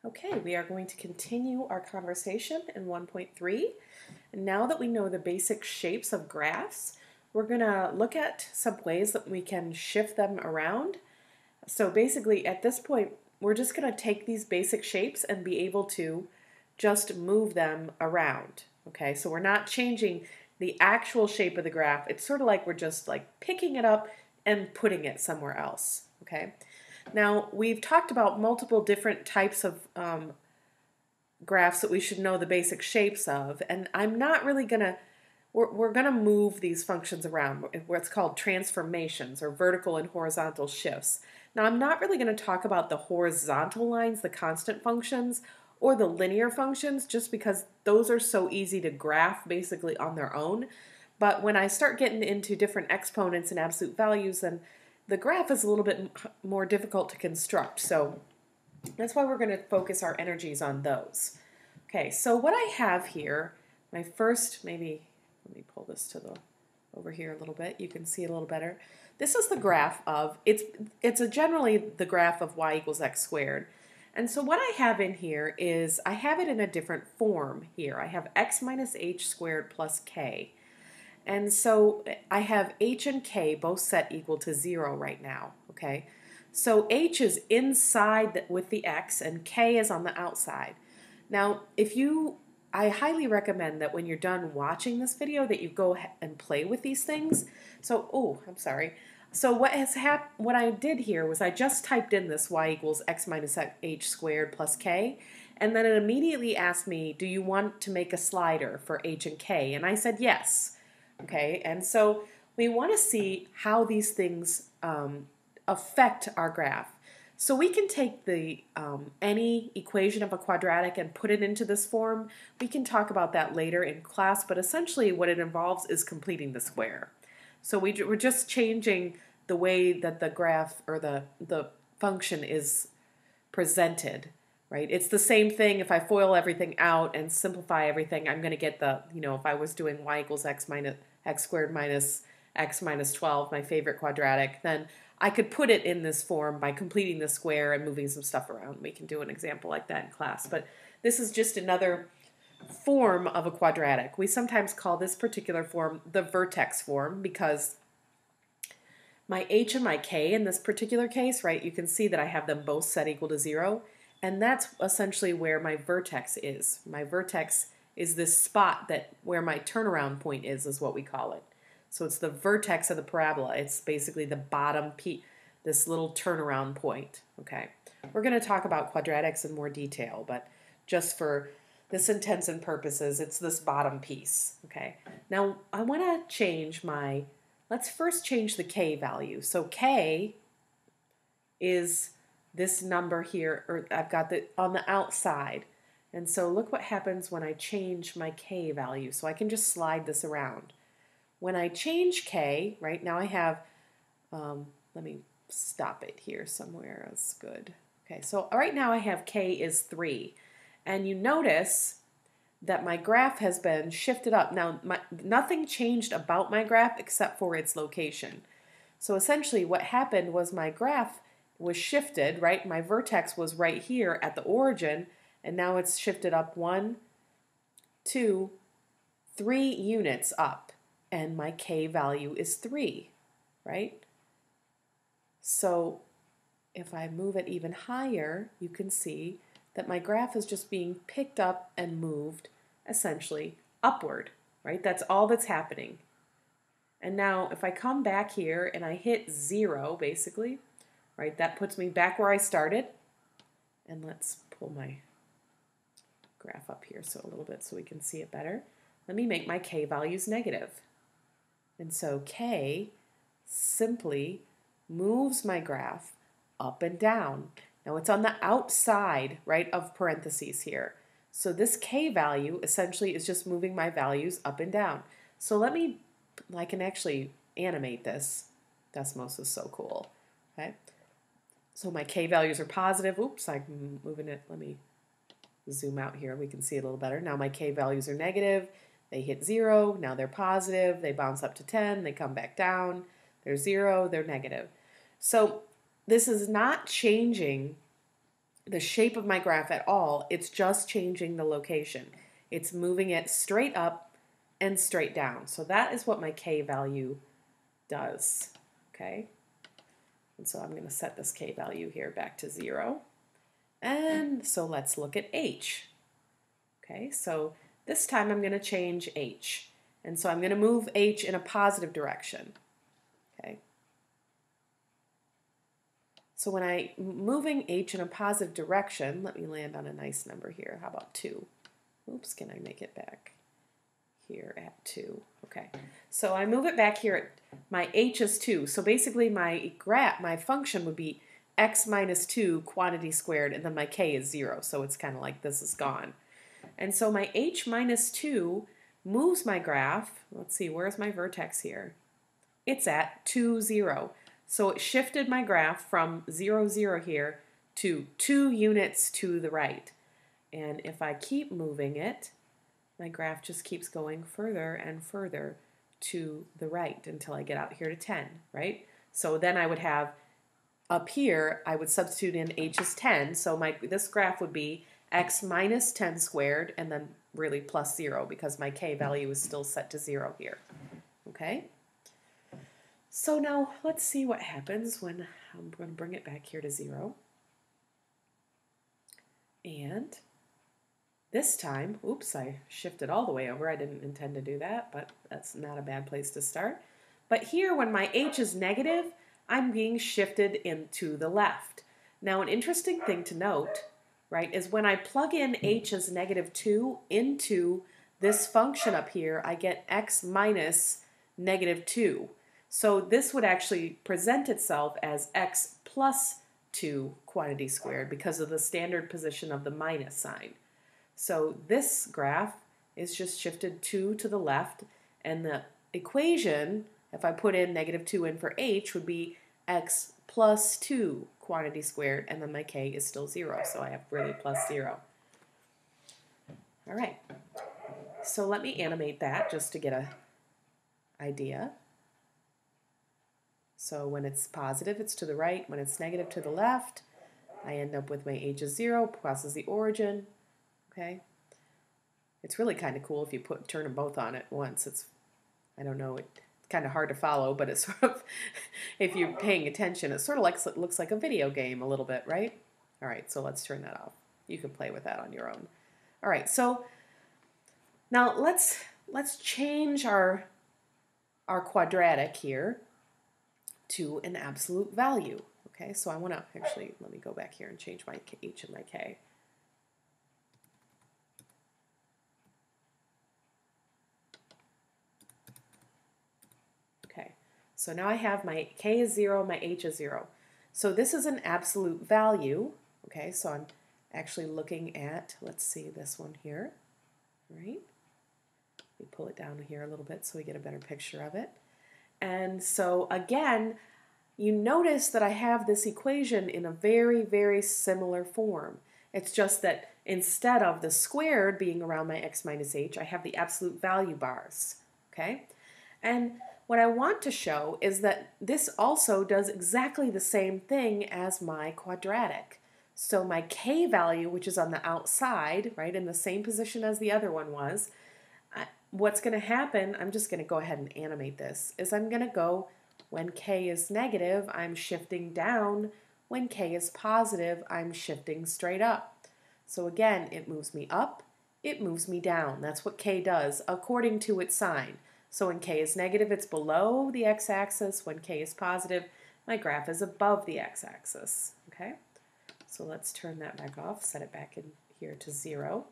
Okay, we are going to continue our conversation in 1.3. And now that we know the basic shapes of graphs, we're going to look at some ways that we can shift them around. So basically, at this point, we're just going to take these basic shapes and be able to just move them around. Okay, so we're not changing the actual shape of the graph. It's sort of like we're just like picking it up and putting it somewhere else. Okay. Now, we've talked about multiple different types of graphs that we should know the basic shapes of, and I'm not really going to, we're going to move these functions around, what's called transformations or vertical and horizontal shifts. Now, I'm not really going to talk about the horizontal lines, the constant functions, or the linear functions, just because those are so easy to graph basically on their own. But when I start getting into different exponents and absolute values, then the graph is a little bit more difficult to construct, so that's why we're going to focus our energies on those. Okay, so what I have here, my first, maybe, let me pull this to the over here a little bit, you can see it a little better. This is the graph of, it's generally the graph of y equals x squared. And so what I have in here is, I have it in a different form here. I have x minus h squared plus k. And so I have h and k both set equal to 0 right now, okay? So h is inside with the x and k is on the outside. Now, I highly recommend that when you're done watching this video that you go and play with these things. So, I'm sorry. So what I did here was I just typed in this y equals x minus h squared plus k, and then it immediately asked me, do you want to make a slider for h and k? And I said yes. Okay, and so we want to see how these things affect our graph. So we can take the any equation of a quadratic and put it into this form. We can talk about that later in class, but essentially what it involves is completing the square. So we're just changing the way that the graph or the function is presented, right? It's the same thing. If I FOIL everything out and simplify everything, I'm going to get the, if I was doing y equals x squared minus x minus 12, my favorite quadratic, then I could put it in this form by completing the square and moving some stuff around. We can do an example like that in class. But this is just another form of a quadratic. We sometimes call this particular form the vertex form because my h and my k in this particular case, right, you can see that I have them both set equal to 0. And that's essentially where my vertex is. My vertex is this spot where my turnaround point is what we call it. So it's the vertex of the parabola. It's basically the bottom this little turnaround point. Okay, we're going to talk about quadratics in more detail, but just for this intents and purposes, it's this bottom piece. Okay, now I want to change let's first change the k value. So k is this number here, or I've got on the outside. And so look what happens when I change my k value. So I can just slide this around. When I change k, right now I have, let me stop it here somewhere. That's good. Okay, so right now I have k is 3. And you notice that my graph has been shifted up. Now, nothing changed about my graph except for its location. So essentially what happened was my graph was shifted, right? My vertex was right here at the origin, and now it's shifted up 1, 2, 3 units up. And my k value is 3, right? So if I move it even higher, you can see that my graph is just being picked up and moved essentially upward, right? That's all that's happening. And now if I come back here and I hit 0, basically, right, that puts me back where I started. And let's pull my graph up here a little bit so we can see it better. Let me make my k values negative. And so k simply moves my graph up and down. Now it's on the outside, right, of parentheses here. So this k value essentially is just moving my values up and down. So I can actually animate this. Desmos is so cool. Okay. So my k values are positive. Oops, I'm moving it. Let me zoom out here. We can see it a little better. Now my k values are negative. They hit 0, now they're positive, they bounce up to 10, they come back down, they're 0, they're negative. So this is not changing the shape of my graph at all. It's just changing the location. It's moving it straight up and straight down. So that is what my K value does, okay? And so I'm going to set this K value here back to 0. And so let's look at H. Okay, so this time I'm going to change H. And so I'm going to move H in a positive direction. Okay. So when I'm moving H in a positive direction, let me land on a nice number here. How about 2? Oops, can I make it back here at 2? Okay, so I move it back here. My H is 2. So basically my function would be x minus 2 quantity squared, and then my K is 0. So it's kind of like this is gone. And so my H minus 2 moves my graph. Let's see, where's my vertex here? It's at 2, 0. So it shifted my graph from 0, 0 here to 2 units to the right. And if I keep moving it, my graph just keeps going further and further to the right until I get out here to 10, right? So then I would have up here, I would substitute in H is 10. So this graph would be x minus 10 squared, and then really plus 0 because my K value is still set to 0 here. Okay? So now let's see what happens when I'm going to bring it back here to 0. And this time, oops, I shifted all the way over. I didn't intend to do that, but that's not a bad place to start. But here, when my H is negative, I'm being shifted into the left. Now, an interesting thing to note, right, is when I plug in H as negative 2 into this function up here, I get x minus negative 2. So this would actually present itself as x plus 2 quantity squared because of the standard position of the minus sign. So this graph is just shifted 2 to the left, and the equation, if I put in negative 2 in for H, would be x plus 2 quantity squared, and then my K is still 0, so I have really plus 0. All right, so let me animate that just to get an idea. So when it's positive, it's to the right. When it's negative, to the left. I end up with my H is 0, crosses the origin. Okay, it's really kind of cool if you turn them both on at once. It's, I don't know, it's kind of hard to follow, but it's sort of, if you're paying attention, it sort of looks like a video game a little bit, right? All right, so let's turn that off. You can play with that on your own. All right, so now let's change our quadratic here to an absolute value. Okay, so I want to actually, let me go back here and change my H and my K. Okay, so now I have my K is 0, my H is 0. So this is an absolute value. Okay, so I'm actually looking at, let's see this one here, right? Let me pull it down here a little bit so we get a better picture of it. And so again, you notice that I have this equation in a very, very similar form. It's just that instead of the squared being around my x minus h, I have the absolute value bars, okay? And what I want to show is that this also does exactly the same thing as my quadratic. So my K value, which is on the outside, right, in the same position as the other one was, what's going to happen, I'm just going to go ahead and animate this, is I'm going to go, when K is negative, I'm shifting down. When K is positive, I'm shifting straight up. So again, it moves me up, it moves me down. That's what K does according to its sign. So when K is negative, it's below the x-axis. When K is positive, my graph is above the x-axis. Okay? So let's turn that back off, set it back in here to 0.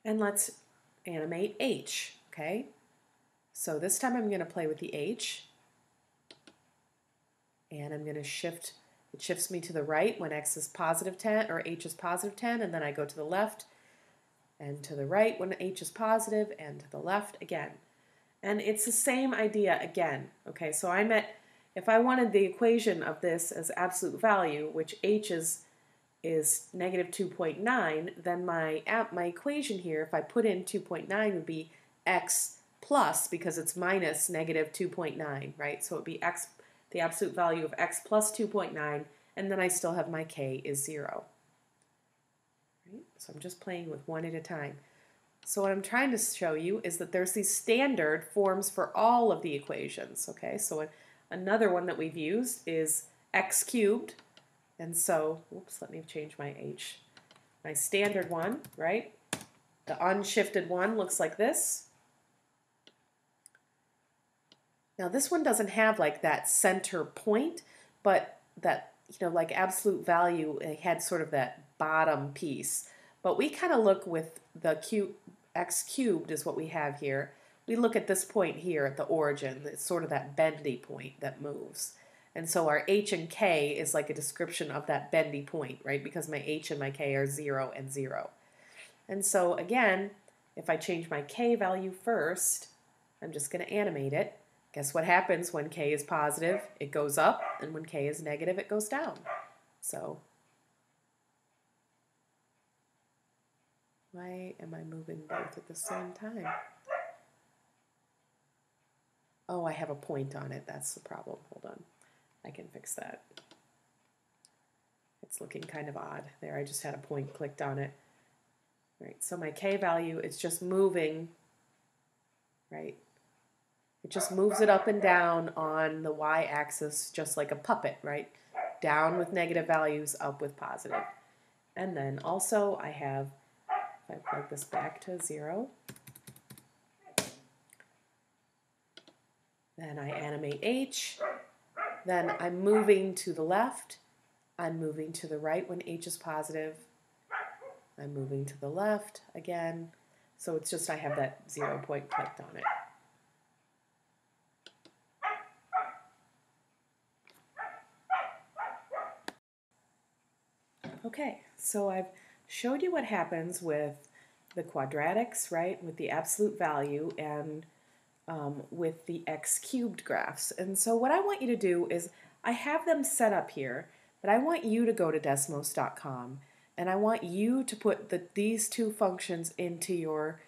And let's animate H, okay? So this time I'm going to play with the H, and I'm going to shift, it shifts me to the right when x is positive 10, or H is positive 10, and then I go to the left, and to the right when H is positive, and to the left again. And it's the same idea again, okay? So I'm at, if I wanted the equation of this as absolute value, which H is negative 2.9, then my equation here, if I put in 2.9, would be x plus, because it's minus negative 2.9, right? So it would be x, the absolute value of x plus 2.9, and then I still have my k is 0. Right? So I'm just playing with one at a time. So what I'm trying to show you is that there's these standard forms for all of the equations. Okay, so another one that we've used is x cubed, and so, oops, let me change my h. My standard one, right? The unshifted one looks like this. Now this one doesn't have like that center point, but that, like absolute value, it had sort of that bottom piece. But we kind of look with the x cubed is what we have here. We look at this point here at the origin. It's sort of that bendy point that moves. And so our h and k is like a description of that bendy point, right? Because my h and my k are 0 and 0. And so again, if I change my k value first, I'm just going to animate it. Guess what happens when k is positive? It goes up, and when k is negative, it goes down. So, why am I moving both at the same time? Oh, I have a point on it. That's the problem. Hold on. I can fix that. It's looking kind of odd. There, I just had a point clicked on it. Right, so my k value is just moving, right? It just moves it up and down on the y-axis just like a puppet, right? Down with negative values, up with positive. And then also I have, if I plug this back to 0, then I animate h, then I'm moving to the left, I'm moving to the right when h is positive, I'm moving to the left again, so it's just I have that 0 point clicked on it. Okay, so I've showed you what happens with the quadratics, right, with the absolute value, and with the x cubed graphs. And so what I want you to do is, I have them set up here, but I want you to go to Desmos.com, and I want you to put these two functions into your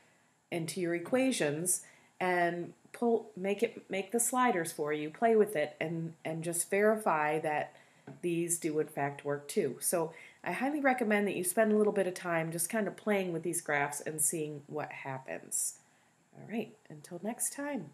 equations and make the sliders for you, play with it, and just verify that these do in fact work too. So I highly recommend that you spend a little bit of time just kind of playing with these graphs and seeing what happens. All right, until next time.